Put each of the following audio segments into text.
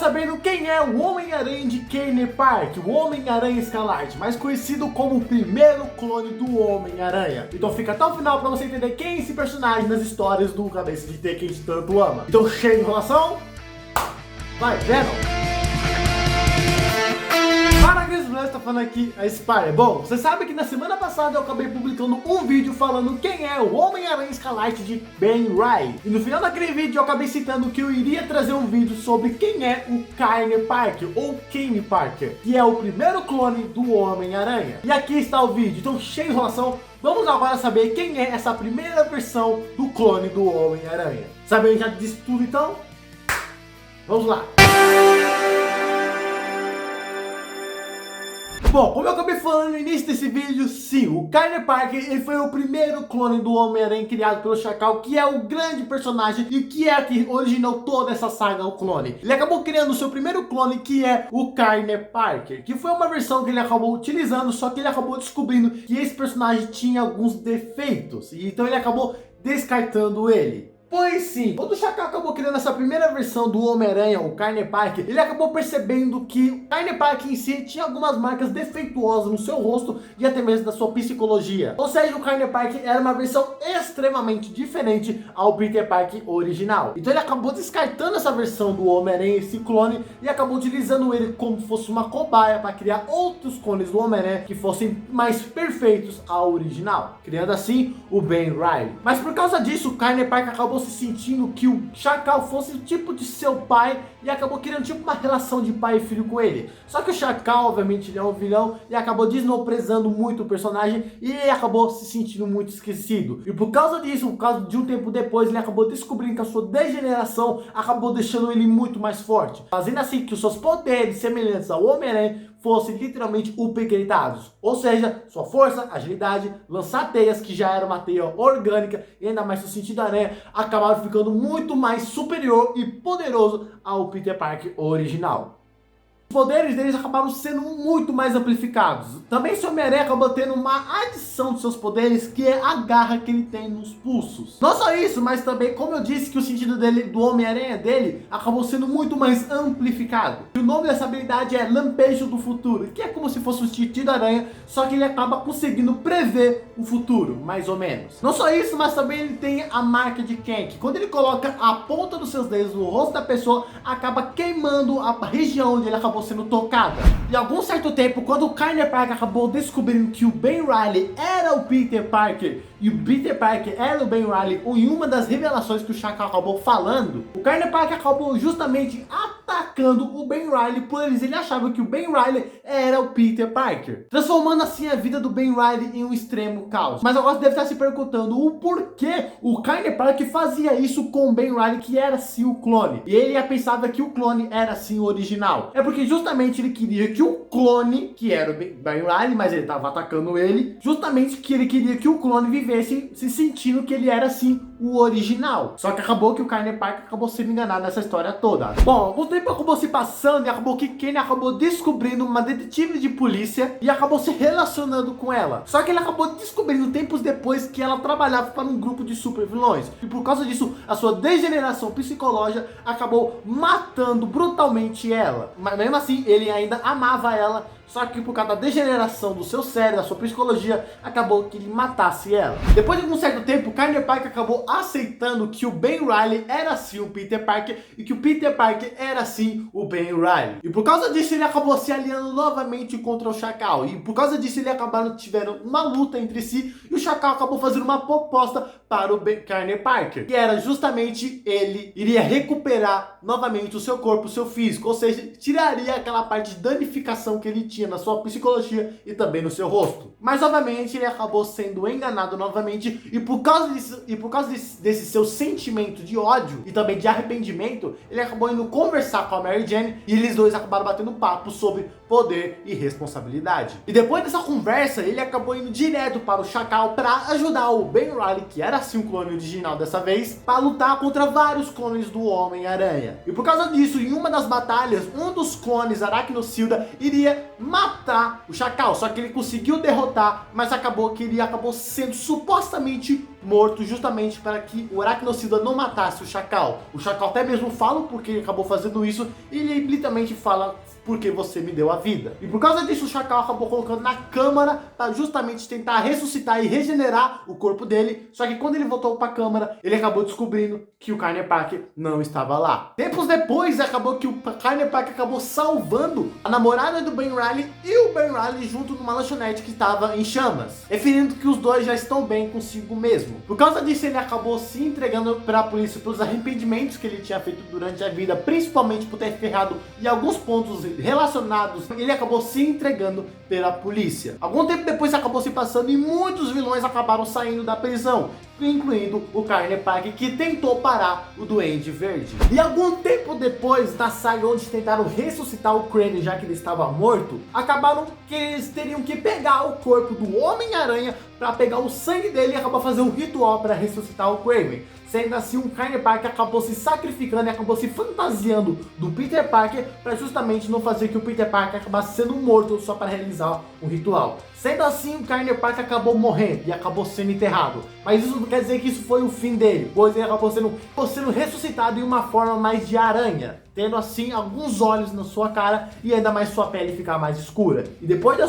sabendo quem é o Homem-Aranha de Kenner Park, o Homem-Aranha Escarlate, mais conhecido como o primeiro clone do Homem-Aranha. Então fica até o final para você entender quem é esse personagem nas histórias do Cabeça de T que a gente tanto ama. Então chega de enrolação, vai, Venom! Para que está falando aqui a Spider. Bom, você sabe que na semana passada eu acabei publicando um vídeo falando quem é o Homem-Aranha Escarlate de Ben Riley. E no final daquele vídeo eu acabei citando que eu iria trazer um vídeo sobre quem é o Kenner Parker, ou Kenny Parker, que é o primeiro clone do Homem-Aranha. E aqui está o vídeo, então cheio de enrolação. Vamos agora saber quem é essa primeira versão do clone do Homem-Aranha. Sabendo já disso tudo então? Vamos lá! Bom, como eu acabei falando no início desse vídeo, sim, o Kenner Parker ele foi o primeiro clone do Homem-Aranha criado pelo Chacal, que é o grande personagem e que é que originou toda essa saga, o clone. Ele acabou criando o seu primeiro clone, que é o Kenner Parker, que foi uma versão que ele acabou utilizando, só que ele acabou descobrindo que esse personagem tinha alguns defeitos, e então ele acabou descartando ele. Pois sim, quando o Chacal acabou criando essa primeira versão do Homem-Aranha, o Kenner Parker, ele acabou percebendo que o Kenner Parker em si tinha algumas marcas defeituosas no seu rosto e até mesmo da sua psicologia. Ou seja, o Kenner Parker era uma versão extremamente diferente ao Peter Parker original. Então ele acabou descartando essa versão do Homem-Aranha, esse clone, e acabou utilizando ele como fosse uma cobaia para criar outros clones do Homem-Aranha que fossem mais perfeitos ao original, criando assim o Ben Riley. Mas por causa disso, o Kenner Parker acabou se sentindo que o Chacal fosse o tipo de seu pai e acabou criando tipo uma relação de pai e filho com ele. Só que o Chacal, obviamente, ele é um vilão e acabou desnoprezando muito o personagem e ele acabou se sentindo muito esquecido. E por causa disso, por causa de um tempo depois, ele acabou descobrindo que a sua degeneração acabou deixando ele muito mais forte, fazendo assim que os seus poderes semelhantes ao Homem-Aranha fossem literalmente upgradados, ou seja, sua força, agilidade, lançar teias, que já era uma teia orgânica, e ainda mais no sentido aranha, acabaram ficando muito mais superior e poderoso ao Peter Parker original. Os poderes deles acabaram sendo muito mais amplificados. Também seu Homem-Aranha acabou tendo uma adição de seus poderes, que é a garra que ele tem nos pulsos. Não só isso, mas também, como eu disse, que o sentido dele, do Homem-Aranha dele acabou sendo muito mais amplificado. E o nome dessa habilidade é Lampejo do Futuro, que é como se fosse um sentido aranha, só que ele acaba conseguindo prever o futuro, mais ou menos. Não só isso, mas também ele tem a marca de Ken, que quando ele coloca a ponta dos seus dedos no rosto da pessoa, acaba queimando a região onde ele acabou sendo tocada. E algum certo tempo, quando o Kenner Parker acabou descobrindo que o Ben Riley era o Peter Parker e o Peter Parker era o Ben Riley, em uma das revelações que o Chacal acabou falando, o Kenner Parker acabou justamente atacando o Ben Riley, pois ele achava que o Ben Riley era o Peter Parker, transformando assim a vida do Ben Riley em um extremo caos. Mas agora você deve estar se perguntando o porquê o Kenner Parker fazia isso com o Ben Riley, que era sim o clone, e ele pensava que o clone era sim o original. É porque justamente ele queria que o clone, que era o Ben Riley, mas ele estava atacando ele, justamente que ele queria que o clone vivesse se sentindo que ele era sim o original. Só que acabou que o Kenner Parker acabou sendo enganado nessa história toda. Bom, o tempo acabou se passando e acabou que Kenny acabou descobrindo uma detetive de polícia e acabou se relacionando com ela. Só que ele acabou descobrindo tempos depois que ela trabalhava para um grupo de super vilões. E por causa disso, a sua degeneração psicológica acabou matando brutalmente ela. Mas mesmo assim, ele ainda amava ela. Só que por causa da degeneração do seu cérebro, da sua psicologia, acabou que ele matasse ela. Depois de um certo tempo, o Kenner Parker acabou aceitando que o Ben Riley era sim o Peter Parker e que o Peter Parker era sim o Ben Riley. E por causa disso, ele acabou se aliando novamente contra o Chacal. E por causa disso, tiveram uma luta entre si e o Chacal acabou fazendo uma proposta para o Kenner Parker, que era justamente ele iria recuperar novamente o seu corpo, o seu físico, ou seja, tiraria aquela parte de danificação que ele tinha na sua psicologia e também no seu rosto. Mas obviamente ele acabou sendo enganado novamente e por causa desse seu sentimento de ódio e também de arrependimento, ele acabou indo conversar com a Mary Jane e eles dois acabaram batendo papo sobre poder e responsabilidade. E depois dessa conversa, ele acabou indo direto para o Chacal para ajudar o Ben Riley, que era sim o clone original dessa vez, para lutar contra vários clones do Homem-Aranha. E por causa disso, em uma das batalhas, um dos clones Aracnocilda iria matar o Chacal, só que ele conseguiu derrotar, mas acabou que ele acabou sendo supostamente morto justamente para que o Aracnocida não matasse o Chacal. O Chacal até mesmo fala porque ele acabou fazendo isso e ele literalmente fala porque você me deu a vida. E por causa disso o Chacal acabou colocando na câmara para justamente tentar ressuscitar e regenerar o corpo dele. Só que quando ele voltou para a câmara, ele acabou descobrindo que o Carner Parker não estava lá. Tempos depois, acabou que o Carner Parker acabou salvando a namorada do Ben Reilly e o Ben Reilly junto numa lanchonete que estava em chamas, referindo que os dois já estão bem consigo mesmo. Por causa disso, ele acabou se entregando para a polícia pelos arrependimentos que ele tinha feito durante a vida, principalmente por ter ferrado em alguns pontos relacionados. Ele acabou se entregando pela polícia. Algum tempo depois acabou se passando e muitos vilões acabaram saindo da prisão, incluindo o Carner Parker, que tentou parar o Duende Verde. E algum tempo depois, na saga onde tentaram ressuscitar o Kraven, já que ele estava morto, acabaram que eles teriam que pegar o corpo do Homem-Aranha para pegar o sangue dele e acabar fazendo um ritual para ressuscitar o Kraven. Sendo assim, o Carner Parker acabou se sacrificando e acabou se fantasiando do Peter Parker para justamente não fazer que o Peter Parker acabasse sendo morto só para realizar um ritual. Sendo assim, o Carner Parker acabou morrendo e acabou sendo enterrado. Mas isso não quer dizer que isso foi o fim dele, pois ele acabou sendo ressuscitado em uma forma mais de aranha, tendo assim alguns olhos na sua cara e ainda mais sua pele ficar mais escura. E depois de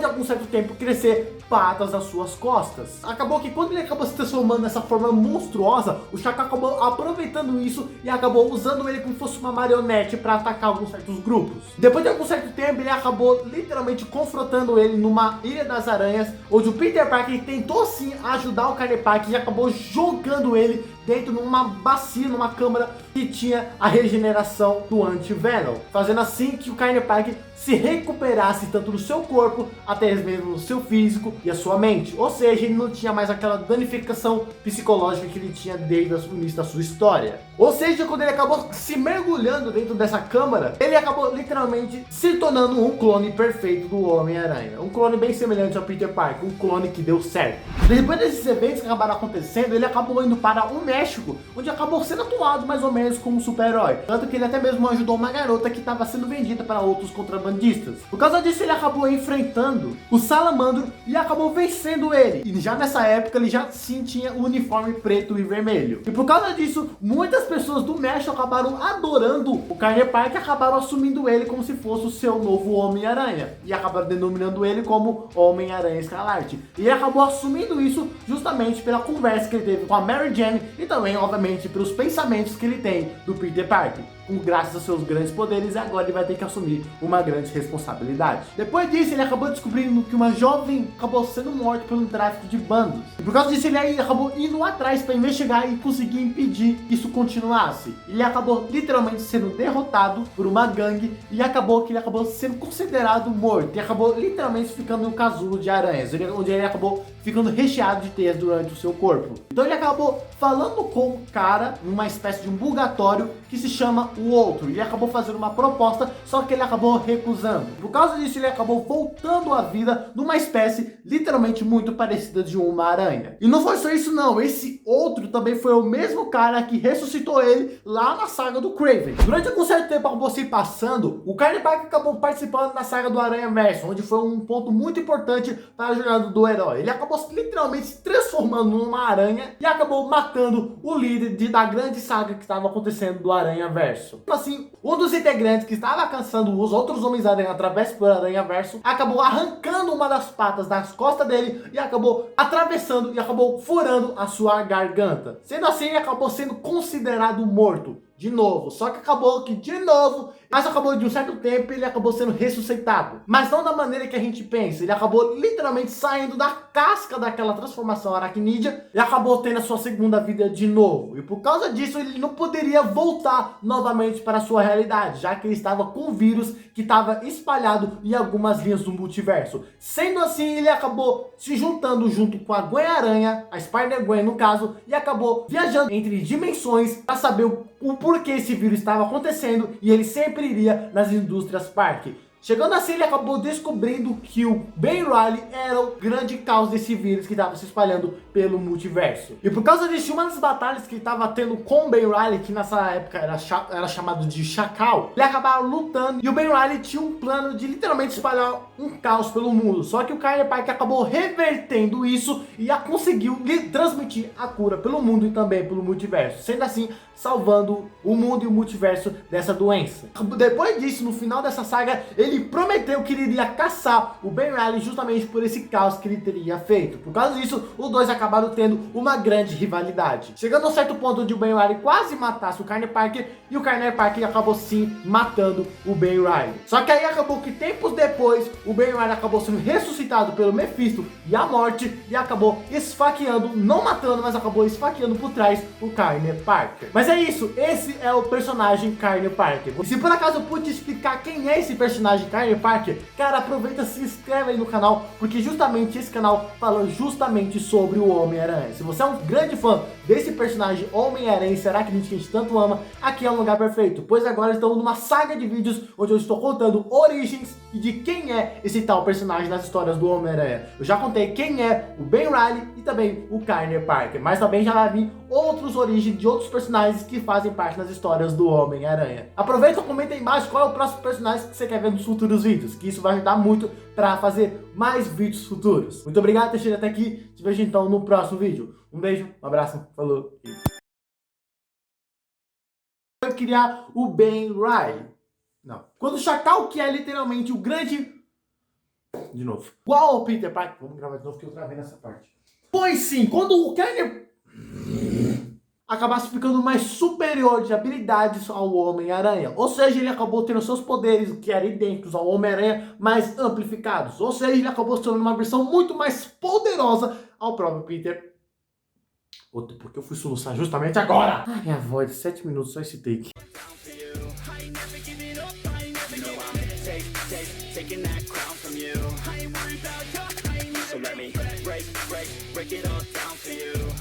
algum certo tempo crescer patas nas suas costas. Acabou que quando ele acabou se transformando nessa forma monstruosa, o Chacal acabou aproveitando isso e acabou usando ele como se fosse uma marionete para atacar alguns certos grupos. Depois de algum certo tempo, ele acabou literalmente confrontando ele numa Ilha das Aranhas, onde o Peter Parker tentou sim ajudar o Carner Parker e acabou jogando ele dentro numa bacia, numa câmara que tinha a regeneração do Anti-Venom, fazendo assim que o Carner Parker se recuperasse tanto no seu corpo, até mesmo no seu físico e a sua mente. Ou seja, ele não tinha mais aquela danificação psicológica que ele tinha desde o início da sua história. Ou seja, quando ele acabou se mergulhando dentro dessa câmara, ele acabou literalmente se tornando um clone perfeito do Homem-Aranha. Um clone bem semelhante ao Peter Parker, um clone que deu certo. Depois desses eventos que acabaram acontecendo, ele acabou indo para o México, onde acabou sendo atuado mais ou menos como um super-herói. Tanto que ele até mesmo ajudou uma garota que estava sendo vendida para outros contrabandistas. Por causa disso, ele acabou enfrentando o Salamandro e acabou vencendo ele. E já nessa época, ele já sim tinha o uniforme preto e vermelho. E por causa disso, muitas pessoas do México acabaram adorando o Carner Parker e acabaram assumindo ele como se fosse o seu novo Homem-Aranha. E acabaram denominando ele como Homem-Aranha Escarlate. E ele acabou assumindo isso justamente pela conversa que ele teve com a Mary Jane e também, obviamente, pelos pensamentos que ele tem do Peter Parker. Graças aos seus grandes poderes, e agora ele vai ter que assumir uma grande responsabilidade. Depois disso, ele acabou descobrindo que uma jovem acabou sendo morta pelo tráfico de bandos. E por causa disso, ele acabou indo atrás para investigar e conseguir impedir que isso continuasse. Ele acabou literalmente sendo derrotado por uma gangue e acabou que ele acabou sendo considerado morto. E acabou literalmente ficando um casulo de aranhas, onde ele acabou ficando recheado de teias durante o seu corpo. Então ele acabou falando com um cara, numa espécie de um purgatório, que se chama o Outro. Ele acabou fazendo uma proposta, só que ele acabou recusando. Por causa disso, ele acabou voltando à vida numa espécie literalmente muito parecida de uma aranha. E não foi só isso não, esse Outro também foi o mesmo cara que ressuscitou ele lá na saga do Kraven. Durante algum certo tempo acabou se passando, o Carner Parker acabou participando da saga do Aranha Verso, onde foi um ponto muito importante para a jornada do herói. Ele acabou literalmente se transformando numa aranha e acabou matando o líder da grande saga que estava acontecendo do Aranha Verso. Assim, um dos integrantes que estava caçando os outros Homens-Aranha através do Aranha Verso acabou arrancando uma das patas das costas dele e acabou atravessando e acabou furando a sua garganta. Sendo assim, ele acabou sendo considerado morto de novo, só que acabou que de novo, mas acabou de um certo tempo ele acabou sendo ressuscitado, mas não da maneira que a gente pensa. Ele acabou literalmente saindo da casca daquela transformação aracnídea e acabou tendo a sua segunda vida de novo, e por causa disso ele não poderia voltar novamente para a sua realidade, já que ele estava com o vírus que estava espalhado em algumas linhas do multiverso. Sendo assim, ele acabou se juntando junto com a Gwen-Aranha, a Spider-Gwen no caso, e acabou viajando entre dimensões para saber o porquê esse vírus estava acontecendo, e ele sempre iria nas indústrias Parker. Chegando assim, ele acabou descobrindo que o Ben Reilly era o grande caos desse vírus que estava se espalhando pelo multiverso. E por causa disso, uma das batalhas que estava tendo com o Ben Reilly, que nessa época era chamado de Chacal, ele acabaram lutando e o Ben Reilly tinha um plano de literalmente espalhar um caos pelo mundo. Só que o Carne Parker acabou revertendo isso e conseguiu lhe transmitir a cura pelo mundo e também pelo multiverso, sendo assim salvando o mundo e o multiverso dessa doença. Depois disso, no final dessa saga, ele prometeu que ele iria caçar o Ben Reilly justamente por esse caos que ele teria feito. Por causa disso, os dois acabaram tendo uma grande rivalidade, chegando a um certo ponto onde o Ben Reilly quase matasse o Carne Parker e o Carne Parker acabou sim matando o Ben Reilly. Só que aí acabou que tempos depois o Ben Reilly acabou sendo ressuscitado pelo Mephisto e a Morte e acabou esfaqueando, não matando, mas acabou esfaqueando por trás o Carne Parker. Mas é isso, esse é o personagem Carne Parker. E se por acaso eu pude explicar quem é esse personagem Carne Parker, cara, aproveita, se inscreve aí no canal, porque justamente esse canal fala justamente sobre o Homem-Aranha. Se você é um grande fã desse personagem Homem-Aranha, será que a gente tanto ama, aqui é um lugar perfeito, pois agora estamos numa saga de vídeos onde eu estou contando origens e de quem é esse tal personagem nas histórias do Homem-Aranha. Eu já contei quem é o Ben Reilly e também o Carne Parker, mas também já vi outras origens de outros personagens que fazem parte das histórias do Homem-Aranha. Aproveita e comenta aí embaixo qual é o próximo personagem que você quer ver nos futuros vídeos, que isso vai ajudar muito para fazer mais vídeos futuros. Muito obrigado por ter chegado até aqui, te vejo então no próximo vídeo. Um beijo, um abraço, falou! Foi criar o Ben Reilly. Não. Quando o Chacal, que é literalmente o grande... De novo. Igual ao Peter Parker. Vamos gravar de novo que eu travei nessa parte. Pois sim, quando o Carne acabasse ficando mais superior de habilidades ao Homem-Aranha. Ou seja, ele acabou tendo seus poderes, que eram idênticos ao Homem-Aranha, mais amplificados. Ou seja, ele acabou se tornando uma versão muito mais poderosa ao próprio Peter. Outro, porque eu fui soluçar justamente agora. Ai, minha voz, 7 minutos, só esse take. Taking that crown from you. I ain't worried about your. So let me break it all down for you.